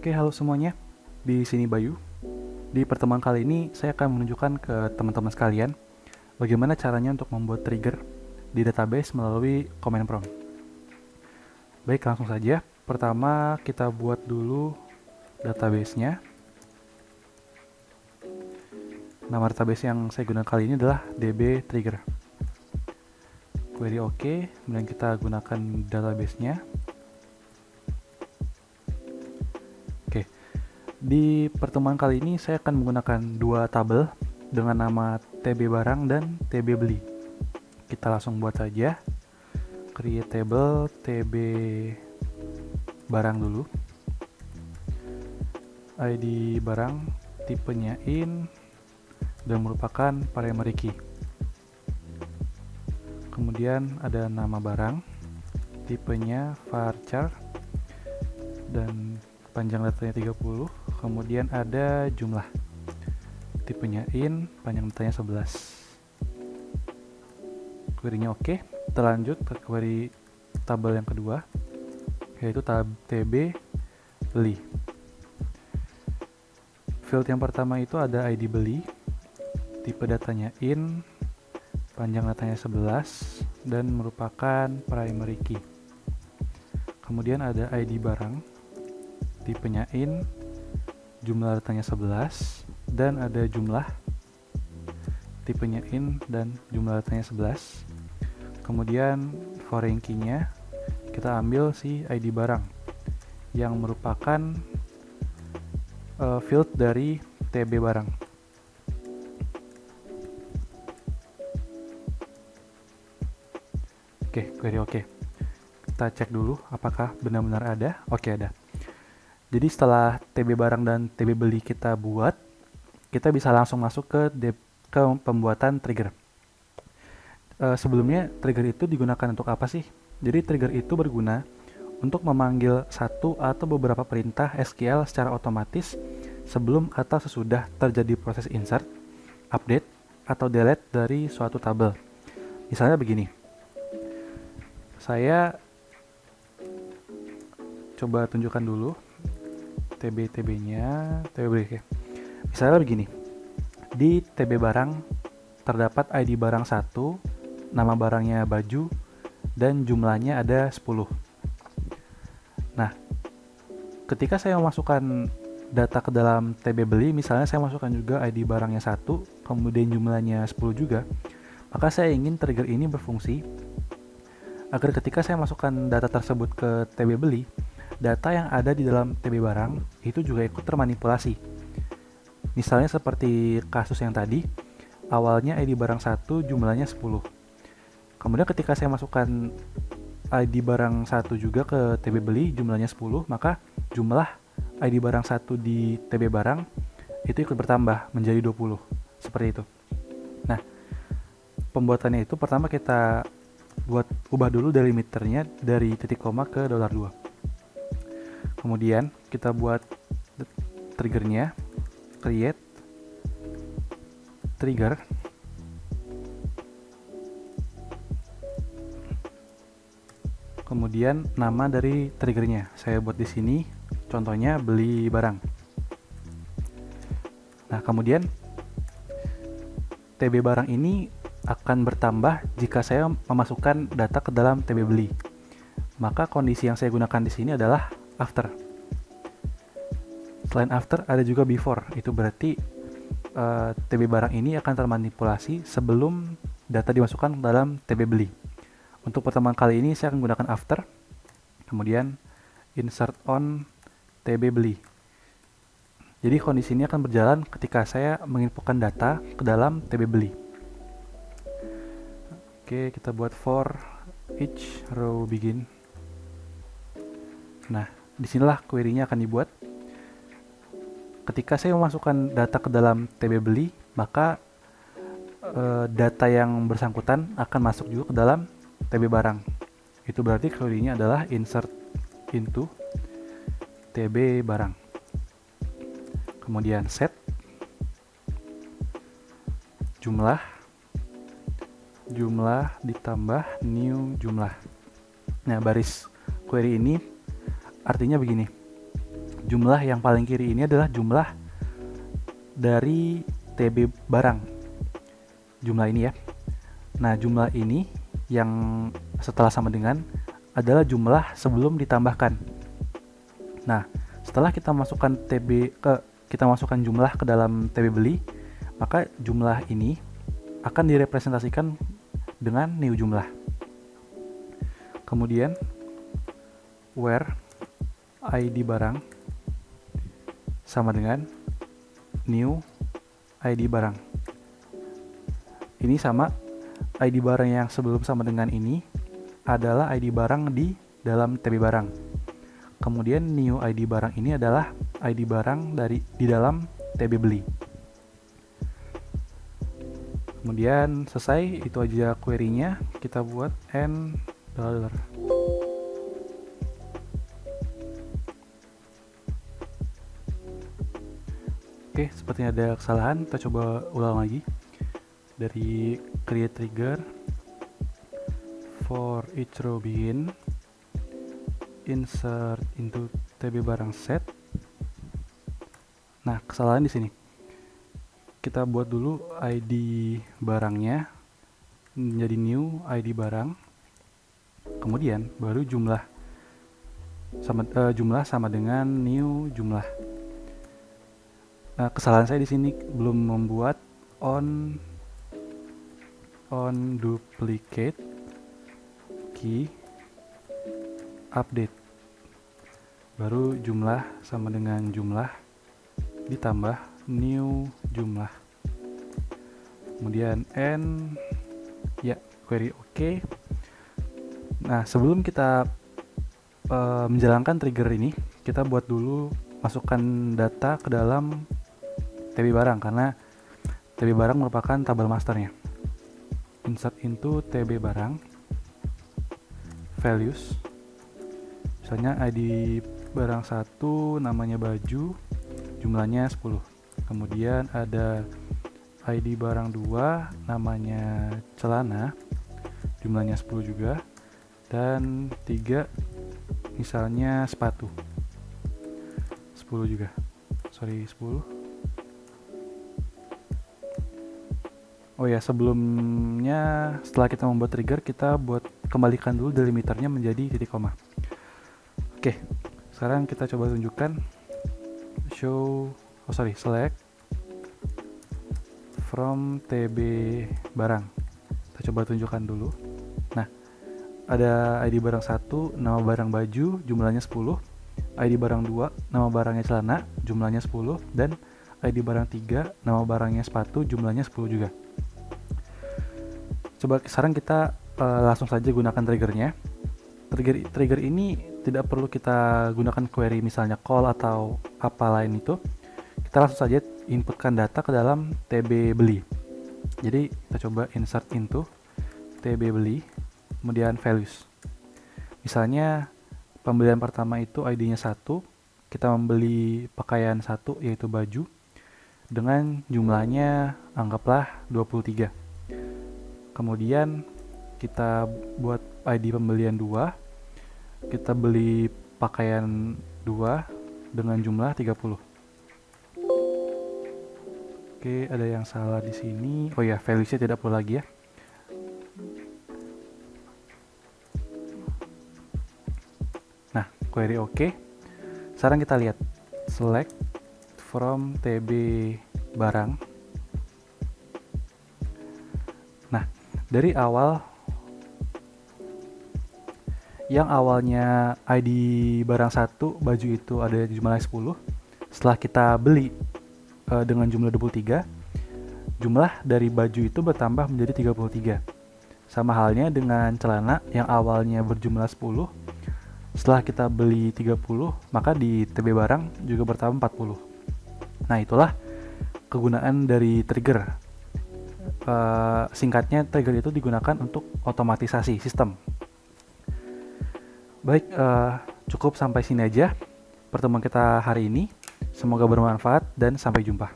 Oke, halo semuanya. Di sini Bayu. Di pertemuan kali ini saya akan menunjukkan ke teman-teman sekalian bagaimana caranya untuk membuat trigger di database melalui command prompt. Baik, langsung saja. Pertama, kita buat dulu database-nya. Nama database yang saya gunakan kali ini adalah db trigger. Query OK, kemudian kita gunakan database-nya. Oke, di pertemuan kali ini saya akan menggunakan dua tabel dengan nama TB barang dan TB beli. Kita langsung buat saja. Create table TB barang dulu. ID barang tipenya in dan merupakan primary key. Kemudian ada nama barang, tipenya varchar dan panjang datanya 30. Kemudian ada jumlah, tipenya in, panjang datanya 11. Query-nya oke. Kita lanjut ke query tabel yang kedua, yaitu tab TB beli. Field yang pertama itu ada ID beli, tipe datanya in, panjang datanya 11 dan merupakan primary key. Kemudian ada ID barang, tipenya in, jumlah datanya 11 dan ada jumlah, tipenya in dan jumlah datanya 11. Kemudian foreign key-nya kita ambil si ID barang yang merupakan field dari TB barang. Oke, query oke. Kita cek dulu apakah benar-benar ada. Oke, ada. Jadi setelah TB barang dan TB beli kita buat, kita bisa langsung masuk ke pembuatan trigger. Sebelumnya trigger itu digunakan untuk apa sih? Jadi trigger itu berguna untuk memanggil satu atau beberapa perintah SQL secara otomatis sebelum atau sesudah terjadi proses insert, update, atau delete dari suatu tabel. Misalnya begini. Saya coba tunjukkan dulu TB-nya, TB beli. Oke. Misalnya begini. Di TB barang terdapat ID barang 1, nama barangnya baju, dan jumlahnya ada 10. Nah, ketika saya memasukkan data ke dalam TB beli, misalnya saya masukkan juga ID barangnya 1, kemudian jumlahnya 10 juga, maka saya ingin trigger ini berfungsi agar ketika saya masukkan data tersebut ke TB beli, data yang ada di dalam TB barang itu juga ikut termanipulasi. Misalnya seperti kasus yang tadi, awalnya ID barang 1 jumlahnya 10. Kemudian ketika saya masukkan ID barang 1 juga ke TB beli jumlahnya 10, maka jumlah ID barang 1 di TB barang itu ikut bertambah menjadi 20. Seperti itu. Nah, pembuatannya itu pertama kita ubah dulu delimiternya dari titik koma ke $2. Kemudian kita buat triggernya, create trigger. Kemudian nama dari triggernya saya buat di sini, contohnya beli barang. Nah, kemudian TB barang ini akan bertambah jika saya memasukkan data ke dalam TB beli. Maka kondisi yang saya gunakan di sini adalah after. Selain after ada juga before. Itu berarti TB barang ini akan termanipulasi sebelum data dimasukkan ke dalam TB beli. Untuk pertemuan kali ini saya akan menggunakan after. Kemudian insert on TB beli. Jadi kondisi ini akan berjalan ketika saya menginputkan data ke dalam TB beli. Oke, kita buat for each row begin. Nah, disinilah query-nya akan dibuat. Ketika saya memasukkan data ke dalam TB beli, maka data yang bersangkutan akan masuk juga ke dalam TB barang. Itu berarti query-nya adalah insert into TB barang. Kemudian set jumlah ditambah new jumlah. Nah, baris query ini artinya begini. jumlah yang paling kiri ini adalah jumlah dari TB barang. Jumlah ini ya. Nah, jumlah ini yang setelah sama dengan adalah jumlah sebelum ditambahkan. Nah, setelah kita masukkan jumlah ke dalam TB beli, maka jumlah ini akan direpresentasikan dengan new jumlah. Kemudian where ID barang sama dengan new ID barang. Ini sama, ID barang yang sebelum sama dengan ini adalah ID barang di dalam TB barang. Kemudian new ID barang ini adalah ID barang di dalam TB beli. Kemudian selesai, itu aja query-nya. Kita buat $. Oke, sepertinya ada kesalahan. Kita coba ulang lagi. Dari create trigger for each row begin, insert into TB barang set. Nah, kesalahan di sini. Kita buat dulu ID barangnya menjadi new ID barang. Kemudian baru jumlah sama dengan new jumlah. Nah, kesalahan saya di sini belum membuat on duplicate key update. Baru jumlah sama dengan jumlah ditambah new jumlah. Kemudian n ya, query oke. Nah, sebelum kita menjalankan trigger ini, kita buat dulu masukkan data ke dalam TB barang, karena TB barang merupakan tabel masternya. Insert into TB barang values, misalnya ID barang 1 namanya baju, jumlahnya 10. Kemudian ada ID barang 2 namanya celana, jumlahnya 10 juga. Dan 3 misalnya sepatu, 10 juga, 10. Oh ya, sebelumnya setelah kita membuat trigger, kita kembalikan dulu delimiternya menjadi titik koma. Oke, sekarang kita coba tunjukkan select from TB barang. Kita coba tunjukkan dulu. Nah, ada ID barang 1 nama barang baju, jumlahnya 10. ID barang 2 nama barangnya celana, jumlahnya 10. Dan ID barang 3 nama barangnya sepatu, jumlahnya 10 juga. Coba sekarang kita langsung saja gunakan triggernya. Trigger ini tidak perlu kita gunakan query misalnya call atau apa lain itu. Kita langsung saja inputkan data ke dalam TB beli. Jadi kita coba insert into TB beli, kemudian values. Misalnya pembelian pertama itu ID-nya 1, kita membeli pakaian 1 yaitu baju dengan jumlahnya anggaplah 23. Kemudian kita buat ID pembelian 2, kita beli pakaian 2 dengan jumlah 30. Oke, ada yang salah di sini. Oh ya, values-nya tidak perlu lagi ya. Nah, query oke. Sekarang kita lihat select from TB barang. Nah, dari awal yang awalnya ID barang 1 baju itu ada jumlah 10. Setelah kita beli dengan jumlah 23, jumlah dari baju itu bertambah menjadi 33. Sama halnya dengan celana yang awalnya berjumlah 10. Setelah kita beli 30, maka di TB barang juga bertambah 40. Nah, itulah kegunaan dari trigger. Singkatnya, trigger itu digunakan untuk otomatisasi sistem. Baik, cukup sampai sini aja pertemuan kita hari ini. Semoga bermanfaat dan sampai jumpa.